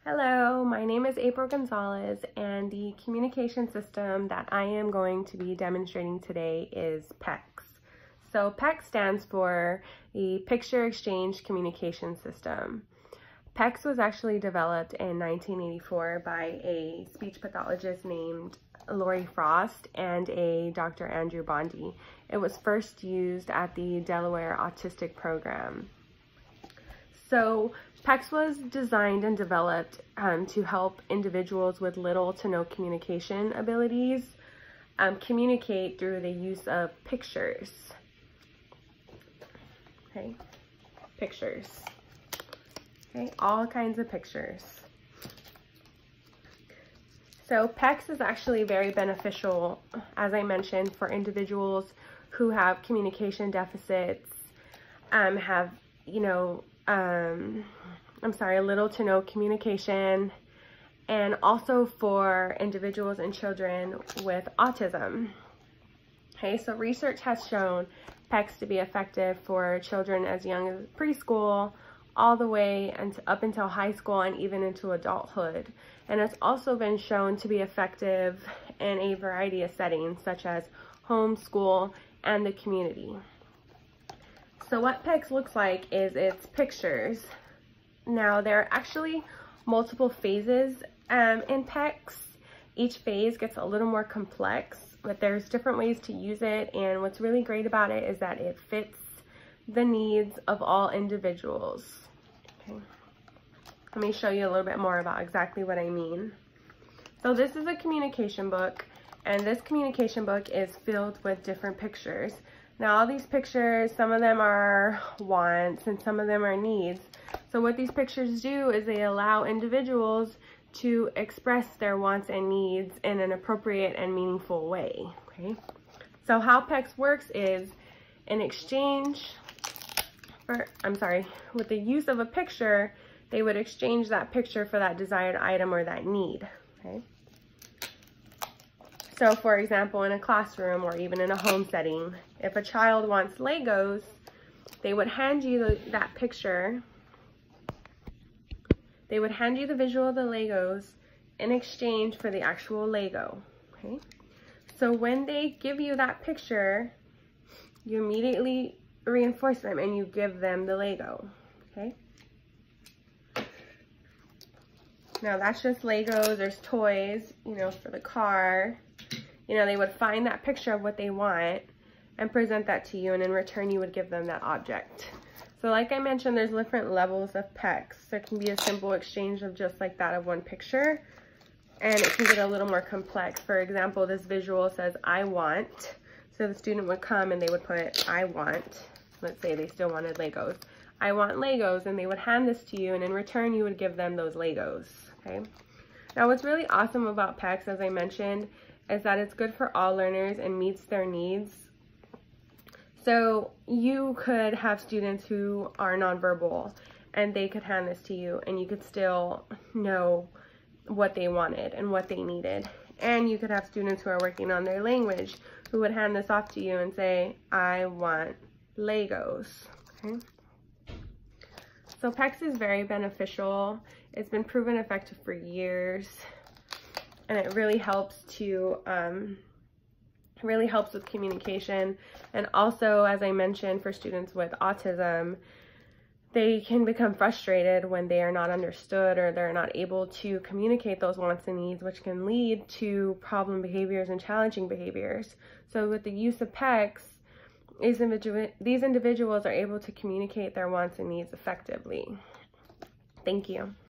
Hello, my name is April Gonzalez, and the communication system that I am going to be demonstrating today is Pecs. So Pecs stands for the Picture Exchange Communication System. Pecs was actually developed in 1984 by a speech pathologist named Lori Frost and a Dr. Andrew Bondi. It was first used at the Delaware Autistic Program. So Pecs was designed and developed to help individuals with little to no communication abilities communicate through the use of pictures. Okay, pictures. Okay, all kinds of pictures. So Pecs is actually very beneficial, as I mentioned, for individuals who have communication deficits, have, little to no communication, and also for individuals and children with autism. Okay, so research has shown Pecs to be effective for children as young as preschool, all the way up until high school and even into adulthood. And it's also been shown to be effective in a variety of settings, such as home, school, and the community. So what Pecs looks like is it's pictures. Now, there are actually multiple phases in Pecs. Each phase gets a little more complex, but there's different ways to use it, and what's really great about it is that it fits the needs of all individuals. Okay. Let me show you a little bit more about exactly what I mean. So this is a communication book, and this communication book is filled with different pictures. Now, all these pictures, some of them are wants and some of them are needs. So what these pictures do is they allow individuals to express their wants and needs in an appropriate and meaningful way. Okay. So how Pecs works is in exchange for, with the use of a picture, they would exchange that picture for that desired item or that need. Okay. So for example, in a classroom or even in a home setting, if a child wants Legos, they would hand you that picture. They would hand you the visual of the Legos in exchange for the actual Lego. Okay. So when they give you that picture, you immediately reinforce them and you give them the Lego. Okay. Now that's just Legos. There's toys, for the car. They would find that picture of what they want and present that to you, and in return you would give them that object. So like I mentioned, there's different levels of Pecs. There can be a simple exchange of just like that of one picture, and it can get a little more complex. For example, this visual says, I want. So the student would come and they would put, I want. Let's say they still wanted Legos. I want Legos, and they would hand this to you, and in return you would give them those Legos. Okay. Now what's really awesome about Pecs, as I mentioned, is that it's good for all learners and meets their needs. So you could have students who are nonverbal and they could hand this to you and you could still know what they wanted and what they needed. And you could have students who are working on their language who would hand this off to you and say, I want Legos. Okay. So Pecs is very beneficial. It's been proven effective for years, and it really helps with communication. And also, as I mentioned, for students with autism, they can become frustrated when they are not understood or they're not able to communicate those wants and needs, which can lead to problem behaviors and challenging behaviors. So with the use of Pecs, these individuals are able to communicate their wants and needs effectively. Thank you.